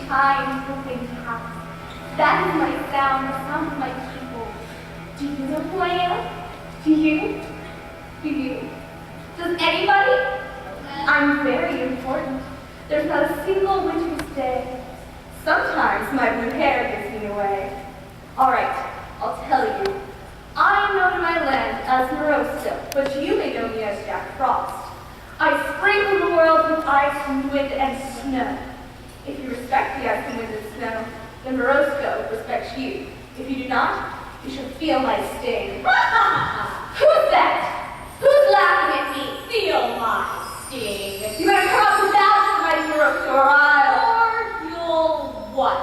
kind open house. That is my sound, the sound of my people. Do you know who I am? Do you? Do you? Does anybody? I'm very important. There's not a single winter's day. Sometimes my blue hair gives me away. All right, I'll tell you. I am known in my land as Morosto, but you may know me as Jack Frost. I sprinkle the world with ice and wind and snow. If you respect the ice and wind and snow, then Morosto respects you. If you do not, you shall feel my sting. Who's that? Who's laughing at me? Feel my sting. You better come up without my Morosto or I'll... Or you'll what,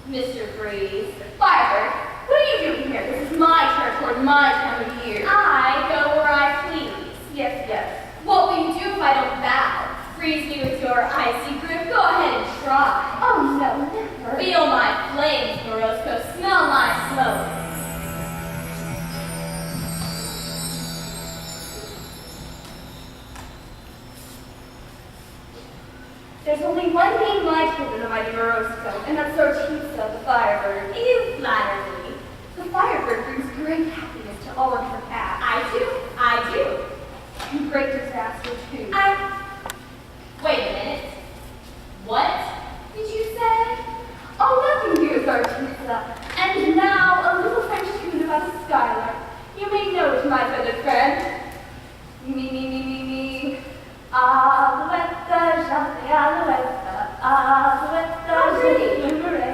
Mr. Freeze? Firebird, what are you doing here? This is my territory, my time of year. I go where I please. Yes, yes. What will you do if I don't bow? Freeze me with your icy grip? Go ahead and try. Oh, no, never. Feel my flames, Morosco. Smell my smoke. There's only one name my children of mighty Morosco, and that's Sortisa, the Firebird. You flatter me. The Firebird brings great happiness to all of her path. I do. And great disaster, too. Wait a minute. What did you say? Oh, nothing, dear Sortisa. And now, a little French tune about a skylark. You may know it, my feathered friend. Me. Alouette, chante alouette, alouette, je ne plumerai.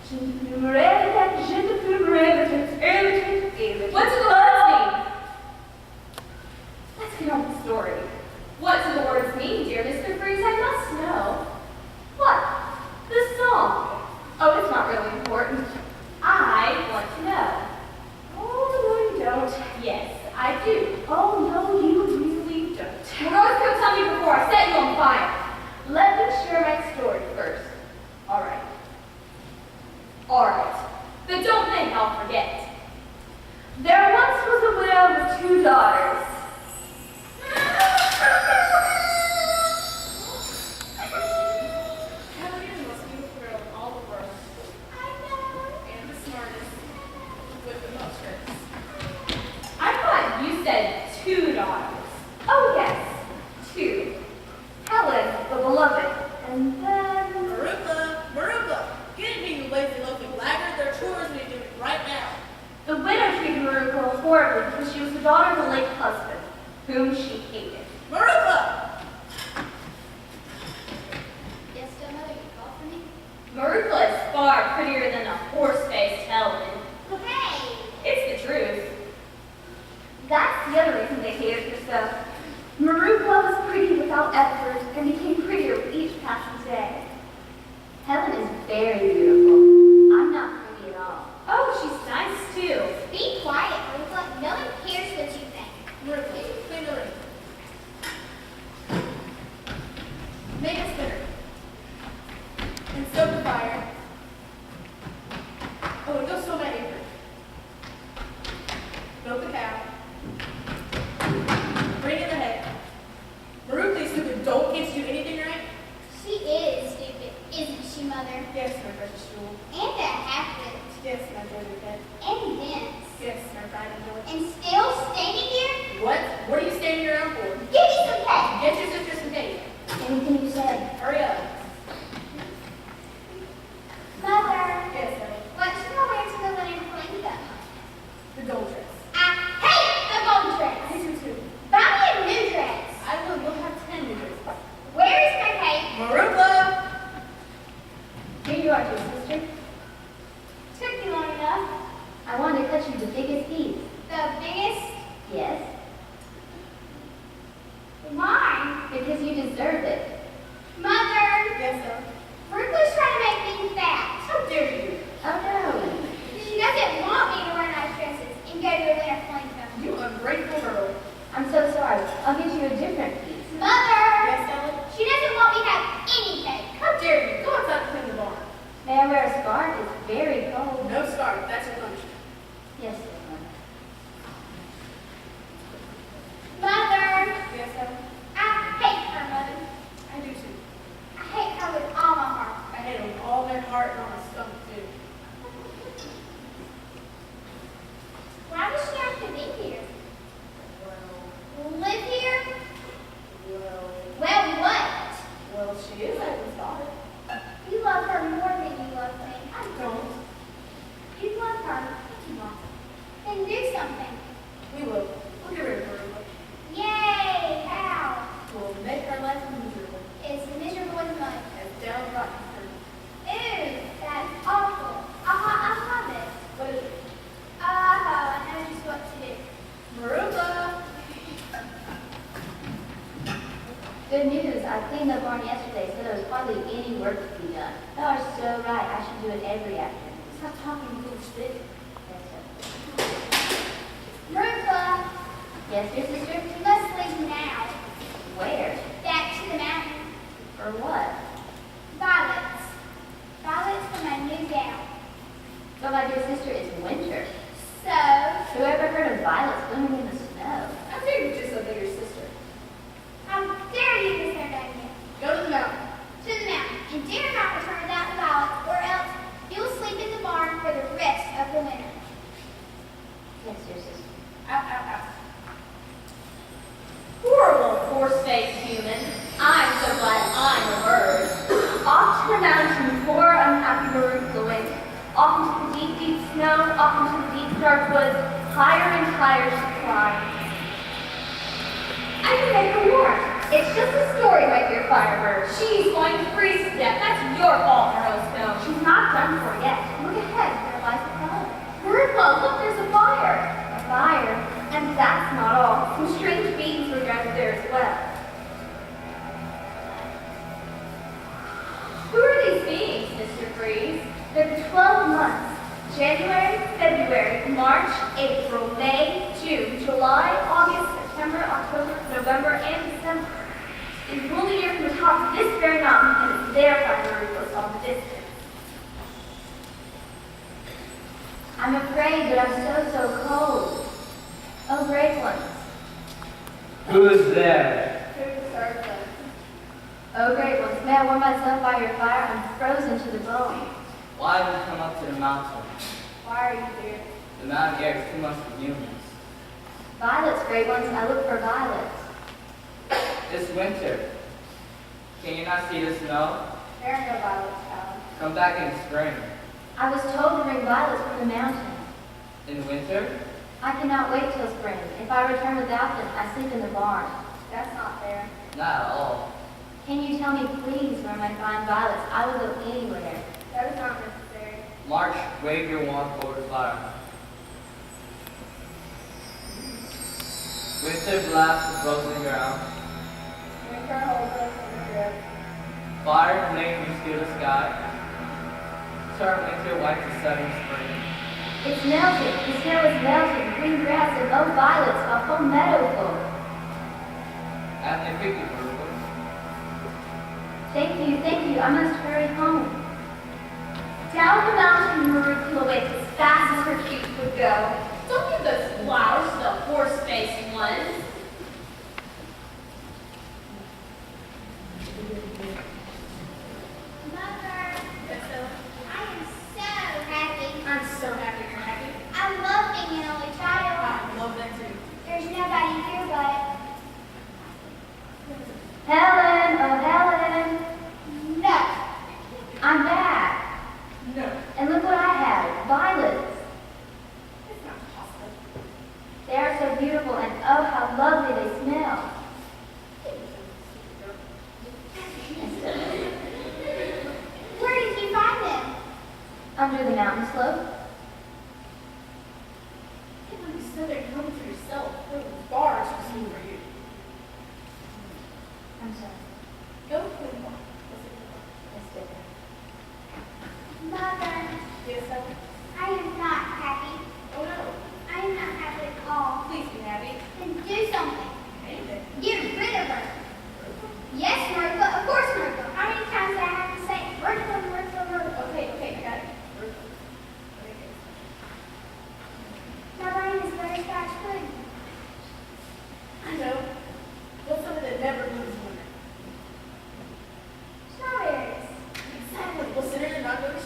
Je ne plumerai, je ne plumerai. What do the words mean? Let's get on the story. What do the words mean, dear Mr. Freeze? I must know. What? The song. Oh, it's not really important. I want to know. Oh, no, you don't. Yes, I do. Oh, no, you really don't. Morosco, tell me before I set you on fire. Let me share my story first. All right. But don't think I'll forget. There once was a widow with 2 daughters. Kelly is the most beautiful girl in all the world. I know. And the smartest with the most tricks. I thought you said 2 daughters. Oh, yes, 2. Helen, the beloved, and then... Maruka, get in here, you lazy loafing blackguard. There are chores we need to do right now. The widow treated Maruka horribly because she was the daughter of a late husband, whom she hated. Maruka! Yes, mother, you called for me? Maruka is far prettier than a horse-faced Helen. Hey! It's the truth. That's the other reason they hated her so. Maruka was pretty without effort and became prettier with each passing day. Helen is very beautiful. I'm not pretty at all. Oh, she's nice too. Be quiet, Ruka. No one cares what you think. Maruka, clean the room. Make a spitter. And stoke the fire. Oh, and go so many. Milk the cow. Bring in the head. Maruka, you stupid dolt, can't you do anything right? She is stupid, isn't she, Mother? Yes, my precious jewel. And a half-wit. Yes, my dirty pet. And dense. Yes, my pride and joy. And still standing here? What? What are you standing around for? Give me some cake. Get your sister some cake. Anything you say. Hurry up. Mother, Yes, honey. what should I wear to the winter flamingo? The gold dress. I hate the gold I dress. hate you too. Buy me a new dress. I will. You'll have 10 new dresses. Where is my cake? Maruka! Here you are, dear sister. Took you long enough. I wanted to cut you the biggest piece. The biggest? Yes, Why? because you deserve it. Mother, Yes, sir. Ruka's trying to make me fat. How dare you? Oh, no. She doesn't want me to wear nice dresses and go to a winter flamingo. You ungrateful girl. I'm so sorry. I'll get you a different piece. Mother, Yes, Ellen? she doesn't want me to have any cake. How dare you? Go outside and clean the barn. May I wear a scarf? It's very cold. No scarf. That's your punishment. Yes, Mama. Mother, Yes, Ellen? I hate her, Mother. I do too. I hate her with all my heart. I hate them all heart and on my stomach too. Why does she have to be here? Live here? Well, what? Well, she is Edward's daughter. You love her more than you love me. I don't. You love her. You want. Then do something. We will. We'll get rid of her. Yay! How? We'll make her life miserable. It's miserable as mud. As downright her. Ew, that's awful. I love it. What is it? I know just what to do. Maruba! Good news. I cleaned the barn yesterday, so there was hardly any work to be done. You are so right. I should do it every afternoon. Stop talking, you little stick. Yes, sir. Rupa, Yes, dear sister? you must leave now. Where? Back to the mountain. For what? Violets. Violets for my new gown. But my dear sister, it's winter. So, Who ever heard of violets blooming in the snow? I figured you just obey your sister. how dare you, Miss Ardania? Go to the mountain. To the mountain, and dare not return without the violets, or else you will sleep in the barn for the rest of the winter. Yes, dear sister. Ow, ow, ow. Horrible, horse-faced human. I'm so glad I'm a bird. Off to the mountain, poor unhappy Maroon went. Off into the deep, deep snow, off into the deep, dark woods, higher and higher she climbed. I can make her warm. It's just a story, my dear Firebird. She's going to freeze to death. That's your fault, Rosestone. She's not done for yet. Look ahead. There lies the home. Marippa, look, there's a fire. A fire. And that's not all. Some strange beings were gathered there as well. Who are these beings, Mr. Freeze? They're the 12 months. January, February, March, April, May, June, July, August, September, October, November, and December. It's rule the year from the top of this very mountain, and it's their primary post off the distance. I'm afraid that I'm so cold. Oh, great ones. Who is there? Who started that? Oh, great ones. May I warm myself by your fire? I'm frozen to the bone. Why have you come up to the mountain? Why are you here? The mountain air is too much for humans. Violets, great ones. I look for violets. It's winter. Can you not see the snow? There are no violets, Alan. Come back in spring. I was told to bring violets from the mountain. In winter? I cannot wait till spring. If I return without them, I sleep in the barn. That's not fair. Not at all. Can you tell me, please, where I find violets? I will go anywhere. That is not necessary. March, wave your wand over the fire. Winter blasts the frozen ground. Winter holds us in the grip. Fire make you steal the sky. Turn winter white to sudden spring. It's melted. The snow is melted. Green grass and oh, violets, a whole meadow full. And pick you for Thank you. I must hurry home. Down the mountain, Marippa awaits as fast as her feet would go. Don't give those flowers to the horse-faced ones. Mother, Yes, Ellen? I am so happy. I'm so happy you're happy. I love being an only child. I love that too. There's nobody here but Helen, oh, Helen. no. I'm back. No. And look what I have. Violets. It's not possible. They are so beautiful and oh, how lovely they smell. Where did you find them? Under the mountain slope. Can't let you sit there and home for yourself. There were bars for some for you. I'm sorry. Go to the bar. That's different. Mother, Yes, Ellen? I am not happy. Oh no. I am not happy at all. Please be happy. Then do something. Anything. Get rid of her. Yes, Martha. Of course, Martha. How many times do I have to say Martha, Martha, Martha? Okay, I got it. My brain is butterscotch pudding. I know. What's something that never moves winter? Strawberries. Exactly. We'll sit in and not go to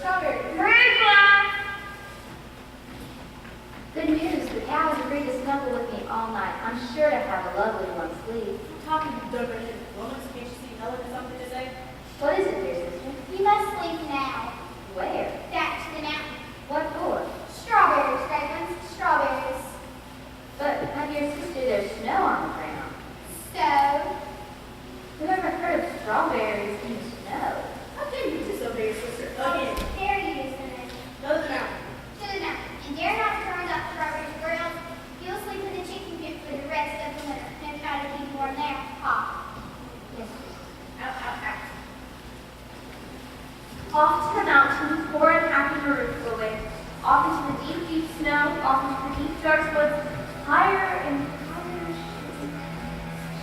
Off to the mountains, poor and happy maroon glowing. Off into the deep, deep snow, off into the deep, dark woods, higher and higher.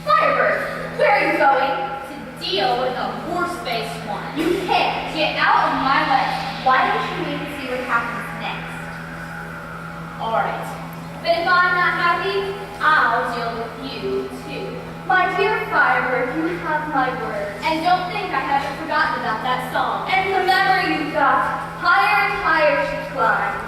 Firebird, where are you going? To deal with a horse-faced one. You can't. Get out of my way. Why don't you wait and see what happens next? Alright. But if I'm not happy, I'll deal with you too. My dear Firebird, you have my word. And don't think I haven't forgotten about that song. And the memory you got, higher and higher she climbed.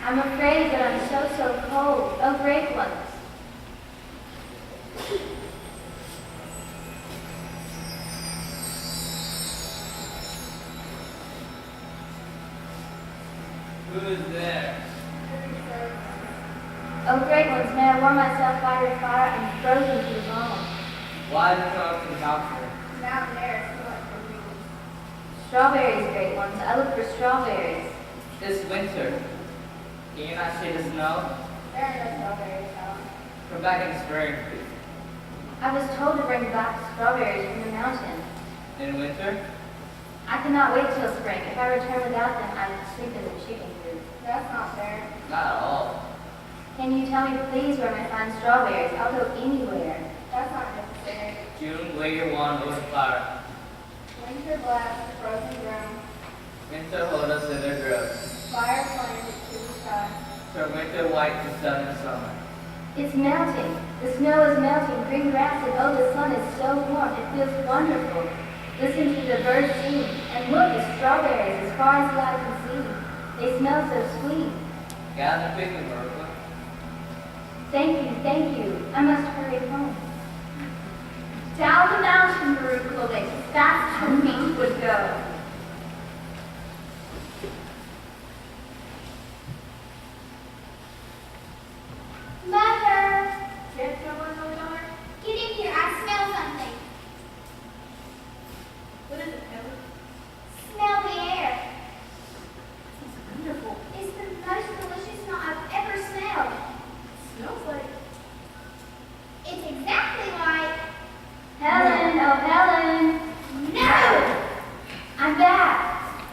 I'm afraid that I'm so cold. Oh, great ones. Who is there? Oh, great ones, may I warm myself by your fire and frozen to the bone. Why did you come up to the mountain? Down there, so like the real. Strawberries, great ones. I look for strawberries. It's winter. Can you not see the snow? There are no strawberries, though. Come back in spring. I was told to bring back strawberries from the mountain. In winter? I cannot wait till spring. If I return without them, I would sleep in the chicken coop. That's not fair. Not at all. Can you tell me, please, where I may find strawberries? I'll go anywhere. That's not necessary. June, wave your wand over the fire. Winter blast, frozen ground, Winter hold us in their groves. fire flames to the sky. Turn winter white to sun and summer. It's melting. The snow is melting. Green grass and oh, the sun is so warm. It feels wonderful. Listen to the birds sing. And look, the strawberries as far as the eye can see. They smell so sweet. Gather quickly, Merkle. Thank you. I must hurry home. Down the mountain, maroon clothing, as fast as her feet would go. Mother! Yes, someone, daughter? Get in here, I smell something. What is it, Taylor? Smell the air. It's wonderful. It's the most delicious smell I've ever smelled. It smells like... It's exactly like... Helen, oh Helen. No! I'm back.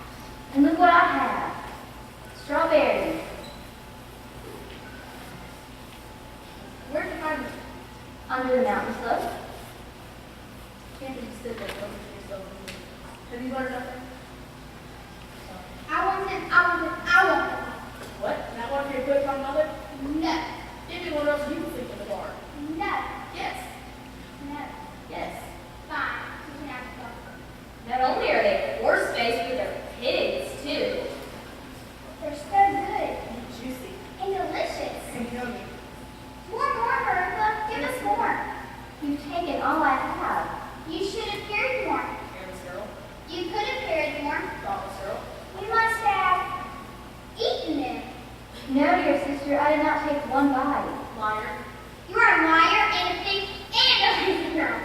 And look what I have. Strawberries. Where'd you find it? Under the mountain slope. Can't you sit there over yourself? Have you learned nothing? I want them. What? Not one of your good from mother? No. Give me one else you can sleep in the bar. No. Yes. No. Yes. Fine. You can have the Not only are they horse-faced, but they're pigs, too. They're so good And juicy. and delicious. And yummy. More, Bertha. Give us more. You've taken all I have. You should have carried more. Careless girl. You could have carried more. Thoughtless girl. We must have eaten them. No, dear sister, I did not take one bite. Liar. You are a liar and a thief and a piece of girl.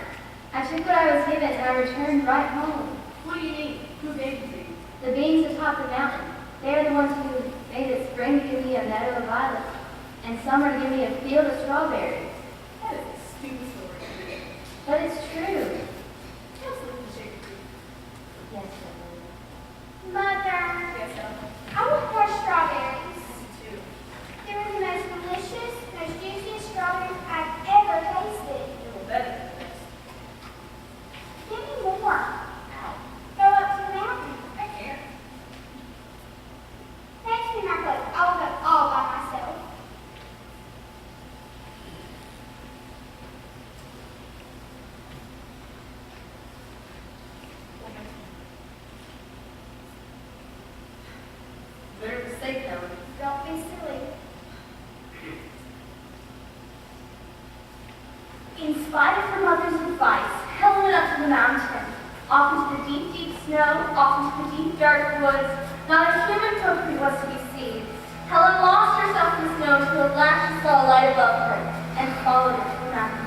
I took what I was given and I returned right home. What do you need? Who gave it to you? The beings atop the mountain, they are the ones who made it spring to give me a meadow of violets, and summer to give me a field of strawberries. That is a stupid story. But it's true. Tell us the shape of you. Yes, Mother, Yes, Ellen. I want more strawberries. Me too. They were the most delicious, most juiciest strawberries I've ever tasted. It will bet it the next. Give me more. Ow. Go up to the mountain. I can't. Thanks for my coat. I'll go all by myself. Better mistake, Helen. Don't be silly. In spite of her mother's advice, Helen went up to the mountain, off into the deep, deep snow, off into the deep, dark woods. Not a human footprint was to be seen. Helen lost herself in the snow until at last she saw a light above her and followed it to the mountain.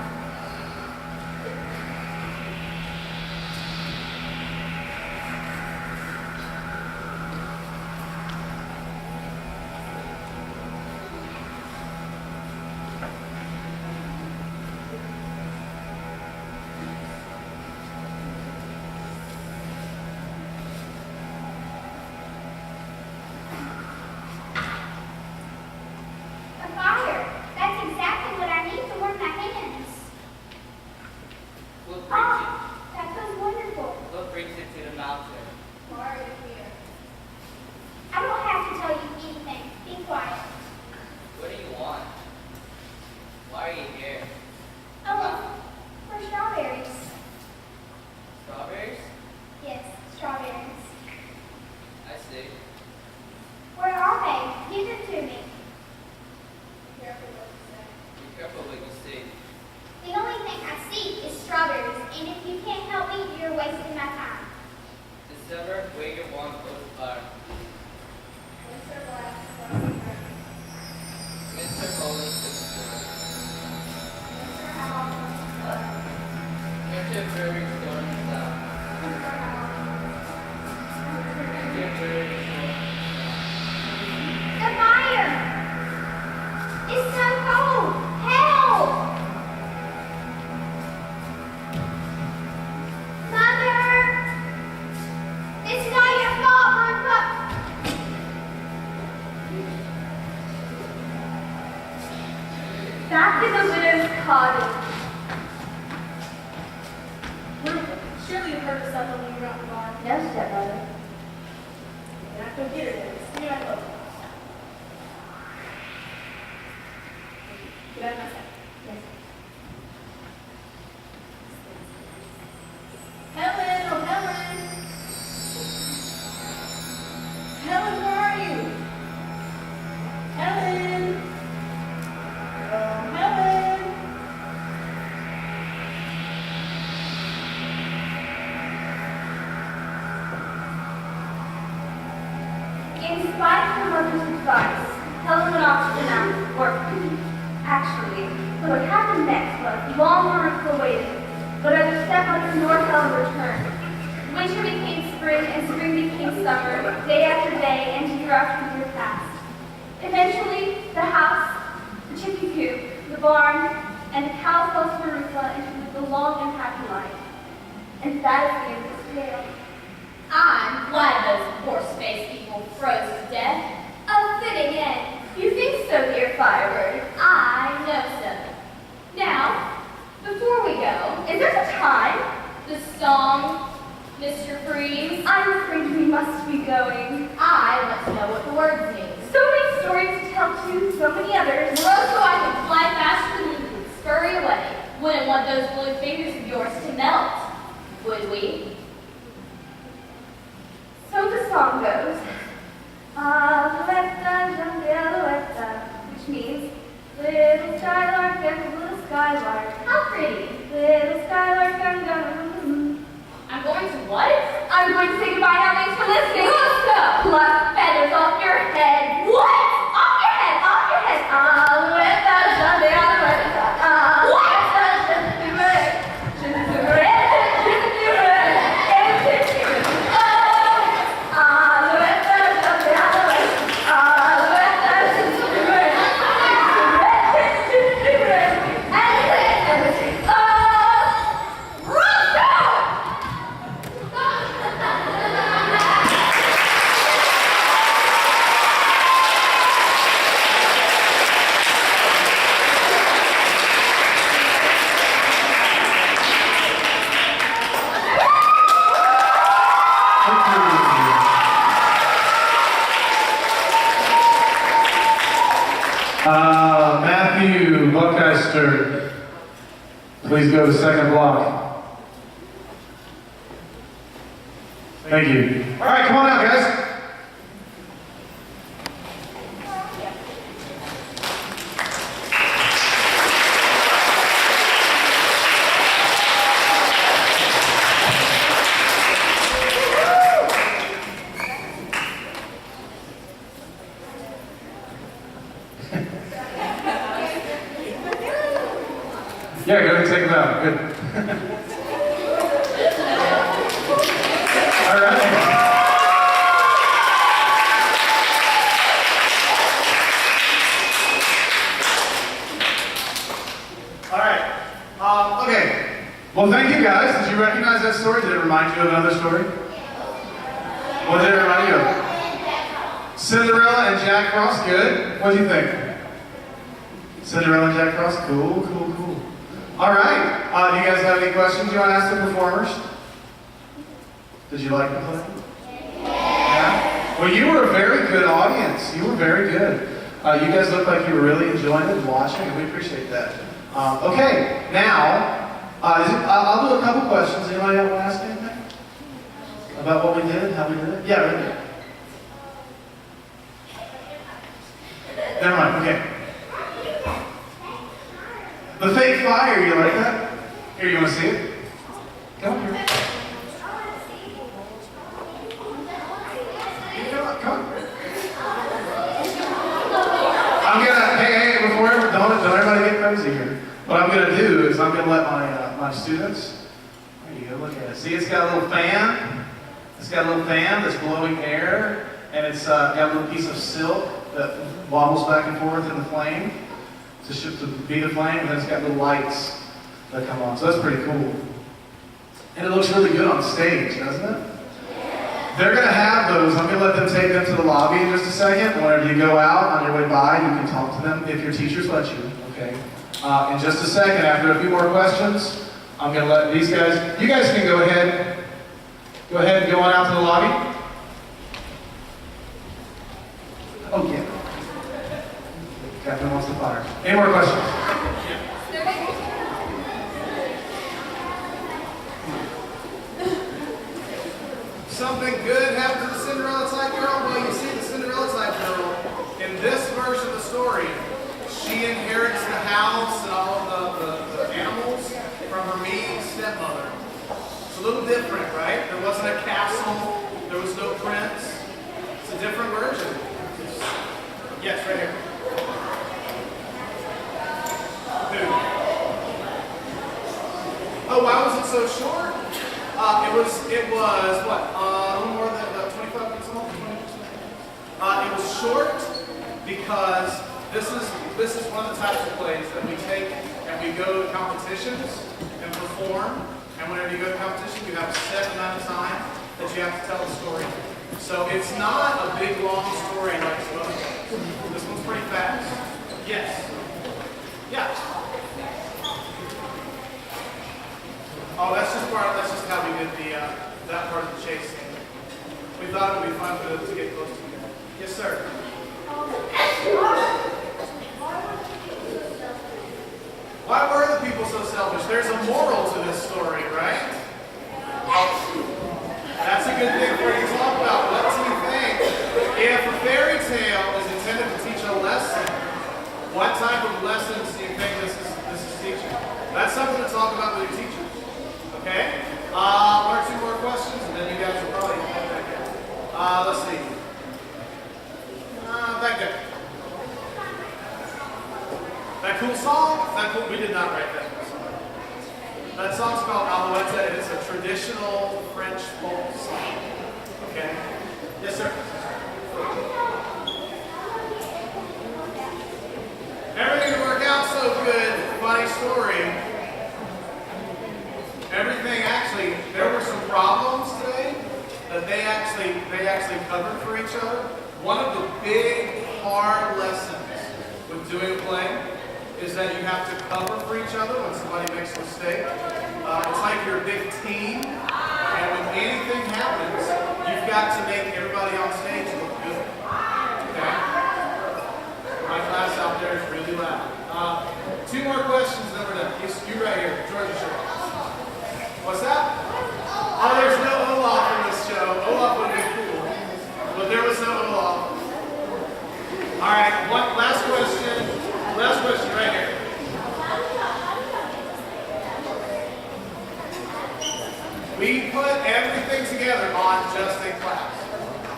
mountain. Why are you here? I don't have to tell you anything. Be quiet. What do you want? Why are you here? Oh, for strawberries. Strawberries? Yes, strawberries. I see. Where are they? Give them to me. Be careful what you say. Be careful what you see. The only thing I see is strawberries, and if you can't help me, you're wasting my time. December, wave your wand close the fire. Winter lasts, frozen earth. Mr. Poland to the floor. Winter how often? Winter brewery store in the south. Winter how often? Winter brewery store. The fire! It's so cold! Help! Mother! It's not your fault, Martha! Back in the widow's cottage. Surely you heard of something when you were out in the barn. No, stepmother. And I go get her then. See you at home. Get out of my sight. Yes. Helen, oh Helen. Helen, where are you? Helen. Oh, Helen. In spite of her mother's advice, Helen went off to denounce work. Actually, what happened next was long Marissa waited, but neither stepmother nor Helen returned. Winter became spring, and spring became summer, day after day, and year after year passed. Eventually, the house, the chicken coop, the barn, and the cow fell to Marissa into the long and happy life. And that is the end of this tale. I'm glad those horse-faced people froze to death. A fitting end. You think so, dear Firebird? I know so. Now, before we go, Is there a time? the song, Mr. Freeze. I'm afraid we must be going. I want to know what the words mean. So many stories to tell too, so many others. So I can fly faster than you can scurry away. Wouldn't want those blue fingers of yours to melt, would we? So the song goes, Alouetta, jeune alouette, which means little skylark and little skylark. How pretty. Little skylark, I'm gonna. I'm going to what? I'm going to say goodbye now. Thanks for listening. Let's go. Pluck feathers off your head. What? Off your head. Off your head. Alouetta, jeune alouette. Alouetta, jeune alouette. Jeune alouette, jeune alouette. Alouetta, jeune alouette. Alouetta, jeune alouette. Jeune alouette, jeune alouette. Matthew Buckeister, please go to the second block. Thank you. All right, come on out, guys. Yeah, go ahead and take them out. Good. All right. All right. Okay. Well, thank you guys. Did you recognize that story? Did it remind you of another story? What did it remind you of? Cinderella and Jack Frost. Good. What do you think? Cinderella and Jack Frost. Cool, cool, cool. All right. Do you guys have any questions you want to ask the performers? Did you like the play? Yeah? Well, you were a very good audience. You were very good. You guys looked like you were really enjoying it and watching, and we appreciate that. Okay, now, I'll do a couple questions. Anybody want to ask anything? About what we did, how we did it? Yeah, right there. Never mind, okay. The fake fire, you like that? Here, you want to see it? Come on here. Come on. I'm gonna, hey, before don't everybody get crazy here. What I'm gonna do is I'm gonna let my students, there you go, look at it. See, it's got a little fan. It's got a little fan that's blowing air, and it's got a little piece of silk that wobbles back and forth in the flame to be the flame, and then it's got little lights that come on. So that's pretty cool. And it looks really good on stage, doesn't it? They're going to have those. I'm going to let them take them to the lobby in just a second. Whenever you go out on your way by, you can talk to them if your teachers let you, okay? In just a second, after a few more questions, I'm going to let these guys, you guys can go ahead and go on out to the lobby. Oh, yeah. Captain wants to fire. Any more questions? Something good happened to the Cinderella type girl? Well, you see the Cinderella type girl, in this version of the story, she inherits the house and all of the animals from her mean stepmother. It's a little different, right? There wasn't a castle, there was no prince. It's a different version. Yes, right here. Oh, why was it so short? It was what? A little more than 25 minutes long. It was short because this is one of the types of plays that we take and we go to competitions and perform. And whenever you go to competition, you have a set amount of time that you have to tell the story. So it's not a big long story like some other things. This one's pretty fast. Yes. Yeah. Oh, that's just how we did that part of the chase scene. We thought it would be fun to get close to you. Yes, sir. Why were the people so selfish? There's a moral to this story, right? That's a good thing for you to talk about. What do you think? If a fairy tale is intended to teach a lesson, what type of lessons do you think this is teaching? That's something to talk about with your teachers. Okay? One or two more questions, and then you guys will probably head back in. Let's see. Back there. That cool song? That cool? We did not write that cool song. That song's called Alouette, and it's a traditional French folk song. Okay? Yes, sir. Everything worked out so good. Funny story. Everything actually, there were some problems today that they actually covered for each other. One of the big, hard lessons with doing a play is that you have to cover for each other when somebody makes a mistake. It's like you're a big team, and when anything happens, you've got to make everybody on stage look good. Okay? My class out there is really loud. Two more questions, then we're done. You right here, Georgia Shore. What's that? Oh, there's no Olaf in this show. Olaf would be cool, but there was no Olaf. All right, one last question. Last question right here. We put everything together on Just in Class.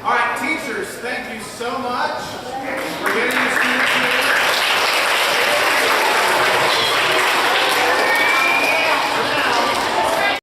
All right, teachers, thank you so much for getting this